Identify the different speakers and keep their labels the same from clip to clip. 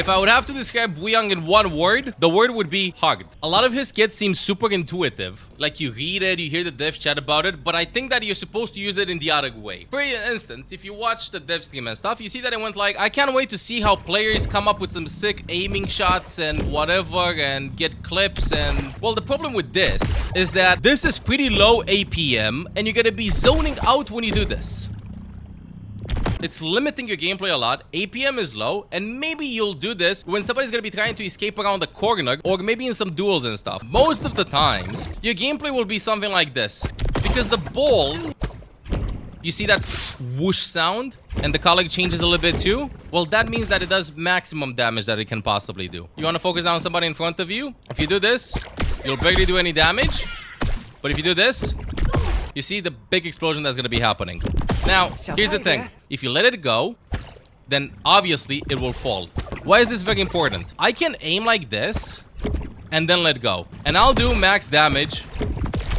Speaker 1: If I would have to describe Wuyang in one word, the word would be hugged. A lot of his kits seem super intuitive. Like you read it, you hear the dev chat about it, but I think that you're supposed to use it in the other way. For instance, if you watch the dev stream and stuff, you see that it went like, I can't wait to see how players come up with some sick aiming shots and whatever and get clips and... Well, the problem with this is that this is pretty low APM and you're gonna be zoning out when you do this. It's limiting your gameplay a lot, APM is low, and maybe you'll do this when somebody's gonna be trying to escape around the corner, or maybe in some duels and stuff. Most of the times, your gameplay will be something like this. Because the ball, you see that whoosh sound, and the color changes a little bit too? Well, that means that it does maximum damage that it can possibly do. You wanna focus down on somebody in front of you? If you do this, you'll barely do any damage. But if you do this, you see the big explosion that's gonna be happening. Now, here's the thing. If you let it go, then obviously it will fall. Why is this very important? I can aim like this and then let go. And I'll do max damage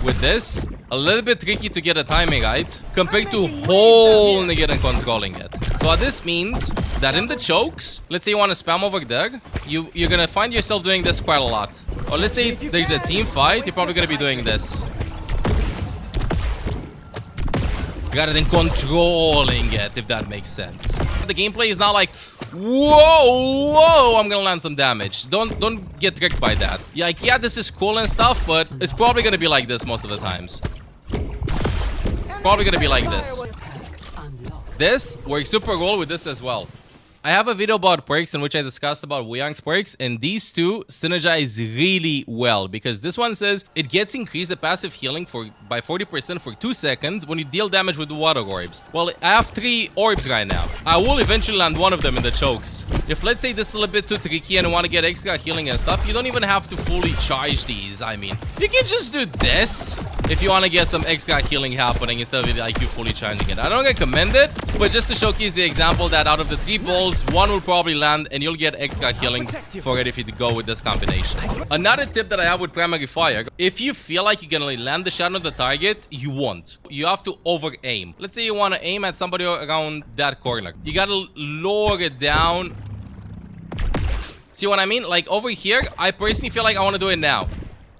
Speaker 1: with this. A little bit tricky to get the timing right compared to holding it and controlling it. So what this means that in the chokes, let's say you want to spam over there, you're gonna find yourself doing this quite a lot. Or let's say there's a team fight, you're probably gonna be doing this. Rather than controlling it, if that makes sense. The gameplay is not like, whoa, I'm gonna land some damage. Don't get tricked by that. Yeah, like, yeah, this is cool and stuff, but it's probably gonna be like this most of the times. Probably gonna be like this. This works super well with this as well. I have a video about perks in which I discussed about Wuyang's perks, and these two synergize really well because this one says it gets increased the passive healing by 40% for 2 seconds when you deal damage with water orbs. Well, I have 3 orbs right now. I will eventually land one of them in the chokes. If let's say this is a little bit too tricky and you want to get extra healing and stuff, you don't even have to fully charge these. I mean, you can just do this if you want to get some extra healing happening instead of like you fully charging it. I don't recommend it, but just to showcase the example that out of the 3 balls, one will probably land and you'll get extra healing for it if you go with this combination. Another tip that I have with primary fire, if you feel like you're gonna land the shot on the target, you won't. You have to over aim. Let's say you want to aim at somebody around that corner. You gotta lower it down. See what I mean? Like over here, I personally feel like I want to do it now.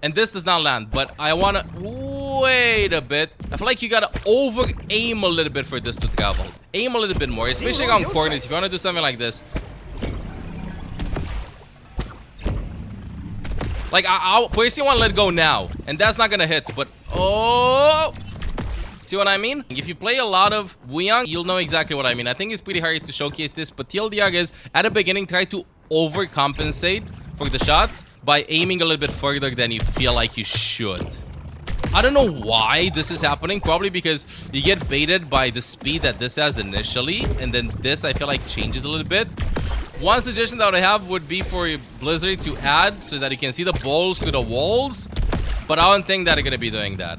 Speaker 1: And this does not land, but I want to wait a bit. I feel like you gotta over aim a little bit for this to travel. Aim a little bit more, especially around corners. If you want to do something like this, like I personally want to let go now, and that's not gonna hit. But oh, see what I mean? If you play a lot of Wuyang, you'll know exactly what I mean. I think it's pretty hard to showcase this, but TLDR is at the beginning try to overcompensate for the shots by aiming a little bit further than you feel like you should. I don't know why this is happening. Probably because you get baited by the speed that this has initially, and then this I feel like changes a little bit. One suggestion that I have would be for Blizzard to add so that you can see the balls through the walls, but I don't think that they're gonna be doing that.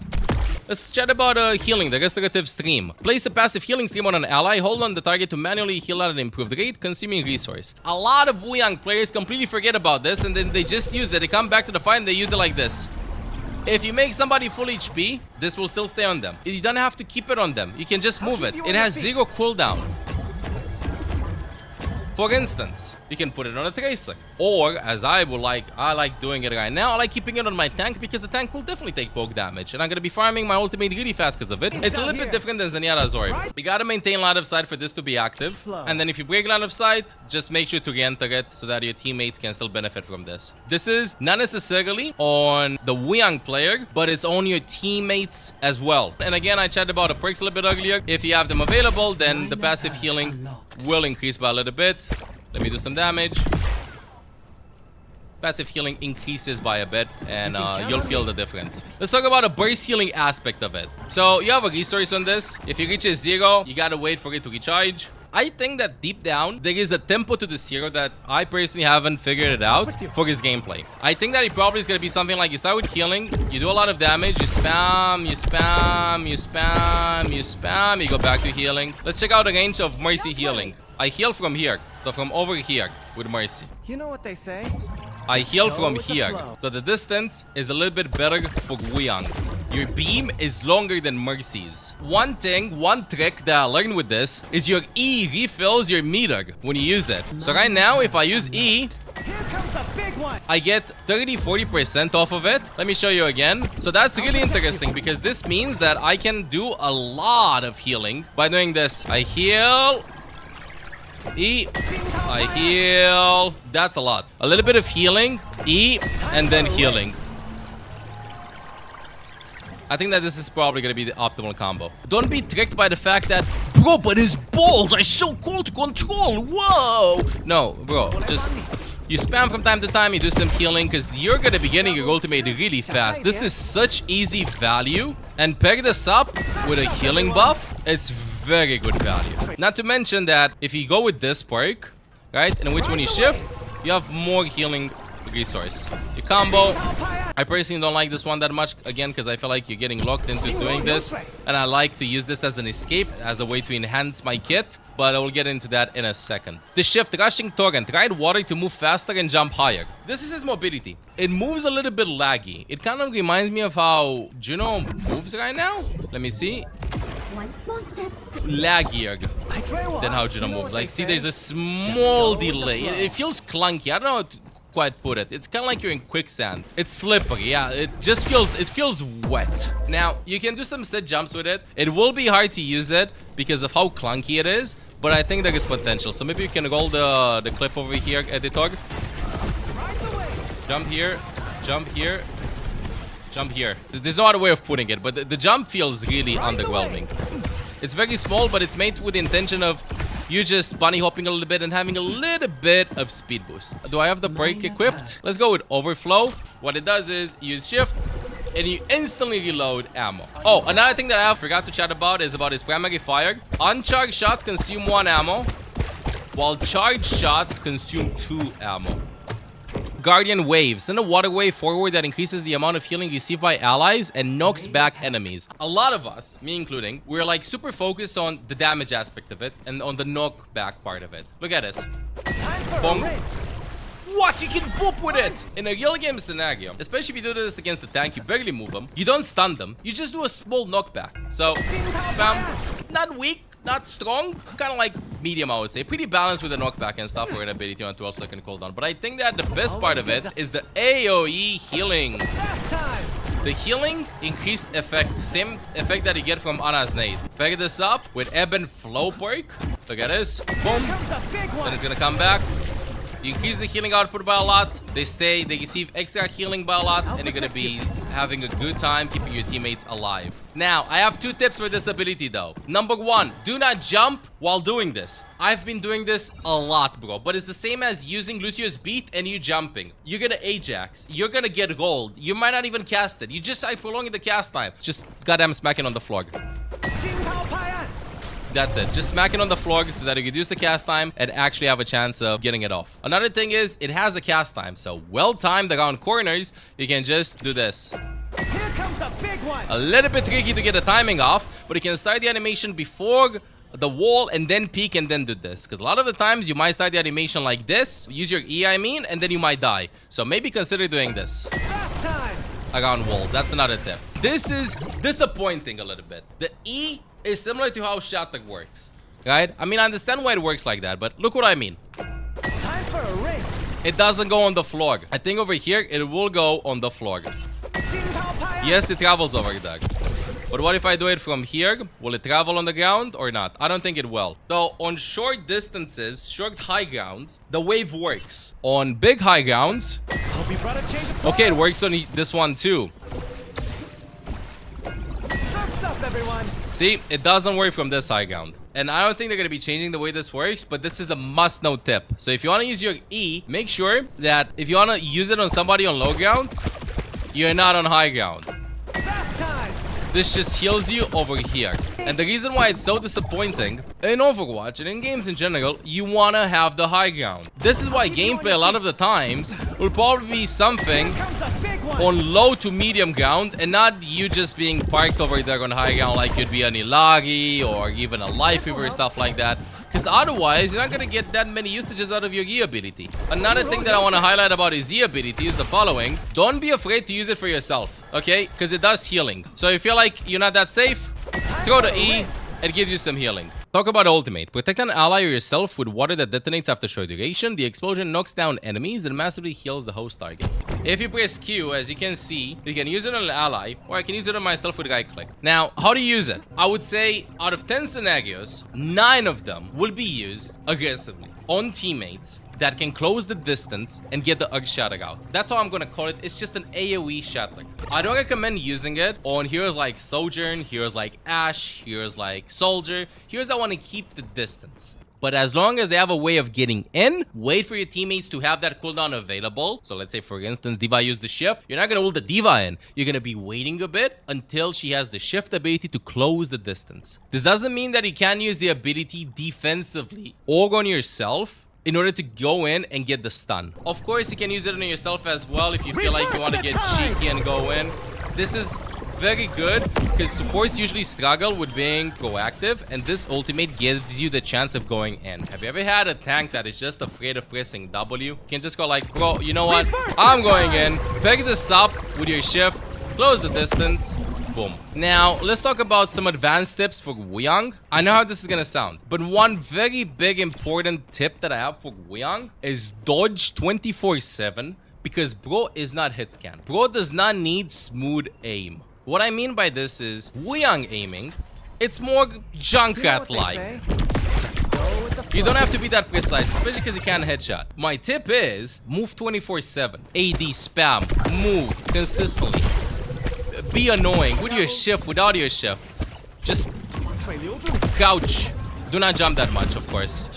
Speaker 1: Let's chat about healing, the restorative stream. Place a passive healing stream on an ally, hold on the target to manually heal at an improved rate, consuming resource. A lot of Wuyang players completely forget about this and then they just use it. They come back to the fight and they use it like this. If you make somebody full HP, this will still stay on them. You don't have to keep it on them. You can just move it. It has 0 cooldown. For instance, you can put it on a tracer. Or, as I like doing it right now, I like keeping it on my tank because the tank will definitely take poke damage. And I'm going to be farming my ultimate really fast because of it. It's a little bit different than Zenyatta's orb. You got to maintain line of sight for this to be active. And then if you break line of sight, just make sure to re-enter it so that your teammates can still benefit from this. This is not necessarily on the Wuyang player, but it's on your teammates as well. And again, I chatted about the perks a little bit earlier. If you have them available, then the passive healing will increase by a little bit. Let me do some damage. Passive healing increases by a bit, and you'll feel the difference. Let's talk about a burst healing aspect of it. So you have a resource on this. If it reaches 0, you gotta wait for it to recharge. I think that deep down, there is a tempo to this hero that I personally haven't figured it out for his gameplay. I think that it probably is going to be something like you start with healing, you do a lot of damage, you spam, you spam, you spam, you spam, you go back to healing. Let's check out the range of Mercy healing. I heal from here, so from over here with Mercy.
Speaker 2: You know what they say?
Speaker 1: I heal from here, so the distance is a little bit better for Wuyang. your beam is longer than Mercy's. One trick that I learned with this is your E refills your meter when you use it. So right now, if I use E, I get 30-40% off of it. Let me show you again. So that's really interesting because this means that I can do a lot of healing by doing this. I heal. E. I heal. That's a lot. A little bit of healing. E. And then healing. I think that this is probably going to be the optimal combo. Don't be tricked by the fact that, bro, but his balls are so cool to control. Whoa. No, bro, just... You spam from time to time, you do some healing, because you're going to be getting your ultimate really fast. This is such easy value. And pair this up with a healing buff, it's very good value. Not to mention that if you go with this perk, right, in which when you shift, you have more healing resource. Your combo, I personally don't like this one that much, again, because I feel like you're getting locked into doing this, and I like to use this as an escape, as a way to enhance my kit, but I will get into that in a second. The shift, Rushing Torrent, ride water to move faster and jump higher. This is his mobility. It moves a little bit laggy. It kind of reminds me of how Juno moves right now. Let me see.
Speaker 2: One small step.
Speaker 1: Laggier than how Juno moves. Like, see, there's a small delay. It feels clunky. I don't know how to quite put it. It's kind of like you're in quicksand. It's slippery. Yeah, it feels wet. Now, you can do some sit jumps with it. It will be hard to use it because of how clunky it is, but I think there is potential. So maybe you can roll the clip over here, editor. Jump here, jump here, jump here. There's no other way of putting it, but the jump feels really underwhelming. It's very small, but it's made with the intention of you just bunny hopping a little bit and having a little bit of speed boost. Do I have the break equipped? Let's go with overflow. What it does is you use shift and you instantly reload ammo. Oh, another thing that I forgot to chat about is about his primary fire. Uncharged shots consume 1 ammo, while charged shots consume 2 ammo. Guardian Wave. Send a water wave forward that increases the amount of healing received by allies and knocks back enemies. A lot of us, me including, we're like super focused on the damage aspect of it and on the knockback part of it. Look at this. Buong. What? You can boop with it! In a real game scenario, especially if you do this against the tank, you barely move them. You don't stun them. You just do a small knockback. So, spam. Not weak. Not strong, kind of like medium, I would say. Pretty balanced with the knockback and stuff for an ability on 12-second cooldown. But I think that the best part of it is the AoE healing. The healing increased effect. Same effect that you get from Ana's nade. Pair this up with Ebb and Flow perk. Look at this. Boom. Then it's gonna come back. You increase the healing output by a lot. They receive extra healing by a lot, and you're gonna be having a good time keeping your teammates alive. Now, I have 2 tips for this ability though. Number 1, do not jump while doing this. I've been doing this a lot, bro, but it's the same as using Lucio's beat and you jumping. You're gonna Ajax. You're gonna get gold. You might not even cast it. You just are prolonging the cast time. Just goddamn smacking on the floor. That's it. Just smack it on the floor so that you reduce the cast time and actually have a chance of getting it off. Another thing is, it has a cast time. So, well-timed around corners, you can just do this.
Speaker 3: Here comes a big one.
Speaker 1: A little bit tricky to get the timing off, but you can start the animation before the wall and then peek and then do this. Because a lot of the times, you might start the animation like this. Use your E, I mean, and then you might die. So, maybe consider doing this. Around walls. That's another tip. This is disappointing a little bit. The E is similar to how Shatter works, right? I mean, I understand why it works like that, but look what I mean.
Speaker 3: Time for a race.
Speaker 1: It doesn't go on the floor. I think over here, it will go on the floor. Yes, it travels over there. But what if I do it from here? Will it travel on the ground or not? I don't think it will. So, on short distances, short high grounds, the wave works. On big high grounds... Okay, it works on this one too. See, it doesn't work from this high ground. And I don't think they're going to be changing the way this works, but this is a must-know tip. So if you want to use your E, make sure that if you want to use it on somebody on low ground, you're not on high ground. This just heals you over here. And the reason why it's so disappointing, in Overwatch and in games in general, you want to have the high ground. This is why gameplay a lot of the times will probably be something on low to medium ground and not you just being parked over there on high ground like you'd be an Ilagi or even a Life Weaver, stuff like that. Because otherwise, you're not going to get that many usages out of your E ability. Another thing that I want to highlight about his E ability is the following. Don't be afraid to use it for yourself, okay? Because it does healing. So if you feel like you're not that safe, throw the E. It gives you some healing. Talk about ultimate. Protect an ally or yourself with water that detonates after short duration. The explosion knocks down enemies and massively heals the host target. If you press Q, as you can see, you can use it on an ally, or I can use it on myself with right click. Now, how to use it? I would say out of 10 scenarios, 9 of them will be used aggressively on teammates that can close the distance and get the UG shatter out. That's how I'm gonna call it. It's just an AoE shatter. I don't recommend using it on heroes like Sojourn, heroes like Ashe, heroes like Soldier, heroes that want to keep the distance. But as long as they have a way of getting in, wait for your teammates to have that cooldown available. So let's say, for instance, D.Va used the shift. You're not going to ult the D.Va in. You're going to be waiting a bit until she has the shift ability to close the distance. This doesn't mean that you can use the ability defensively or on yourself in order to go in and get the stun. Of course, you can use it on yourself as well if you feel like you want to get cheeky and go in. This is very good because supports usually struggle with being proactive, and this ultimate gives you the chance of going in. Have you ever had a tank that is just afraid of pressing W? You can just go like, bro, you know what? I'm going in. Pick this up with your shift, close the distance, boom. Now, let's talk about some advanced tips for Wuyang. I know how this is gonna sound, but one very big important tip that I have for Wuyang is dodge 24/7 because bro is not hit scan. Bro does not need smooth aim. What I mean by this is Wuyang aiming, it's more Junkrat-like. You don't have to be that precise, especially because you can't headshot. My tip is move 24/7. AD spam, move consistently. Be annoying with your shift, without your shift. Just crouch. Do not jump that much, of course.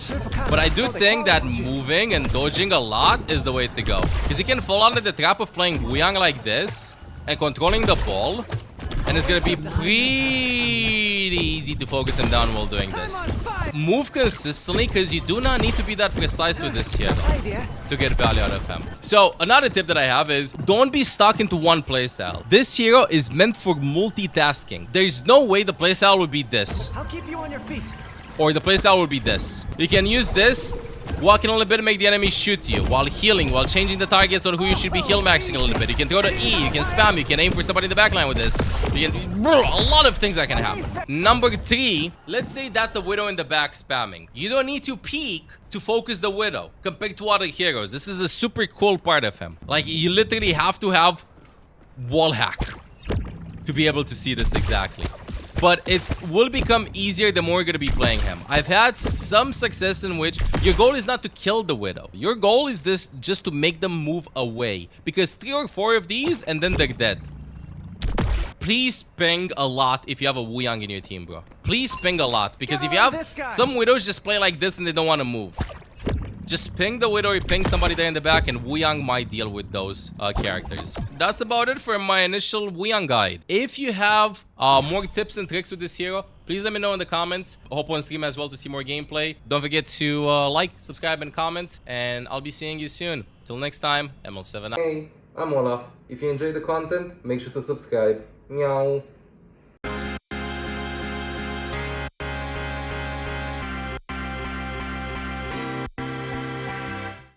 Speaker 1: But I do think that moving and dodging a lot is the way to go. Because you can fall under the trap of playing Wuyang like this and controlling the ball, and it's gonna be pretty easy to focus him down while doing this. Move consistently because you do not need to be that precise with this hero to get value out of him. So another tip that I have is don't be stuck into one playstyle. This hero is meant for multitasking. There's no way the playstyle would be this.
Speaker 3: I'll keep you on your feet.
Speaker 1: Or the playstyle will be this. You can use this, walk in a little bit and make the enemy shoot you while healing, while changing the targets on who you should be heal maxing a little bit. You can throw the E, you can spam, you can aim for somebody in the backline with this. You can, a lot of things that can happen. Number 3, let's say that's a Widow in the back spamming. You don't need to peek to focus the Widow compared to other heroes. This is a super cool part of him. Like, you literally have to have wall hack to be able to see this exactly. But it will become easier the more you're going to be playing him. I've had some success in which your goal is not to kill the Widow. Your goal is this just to make them move away. Because 3 or 4 of these and then they're dead. Please ping a lot if you have a Wuyang in your team, bro. Please ping a lot. Because if you have some Widows just play like this and they don't want to move. Just ping the Widow or ping somebody there in the back and Wuyang might deal with those characters. That's about it for my initial Wuyang guide. If you have more tips and tricks with this hero, please let me know in the comments. I hope on stream as well to see more gameplay. Don't forget to like, subscribe, and comment. And I'll be seeing you soon. Till next time, ML7 out.
Speaker 4: Hey, I'm Olaf. If you enjoyed the content, make sure to subscribe. Meow.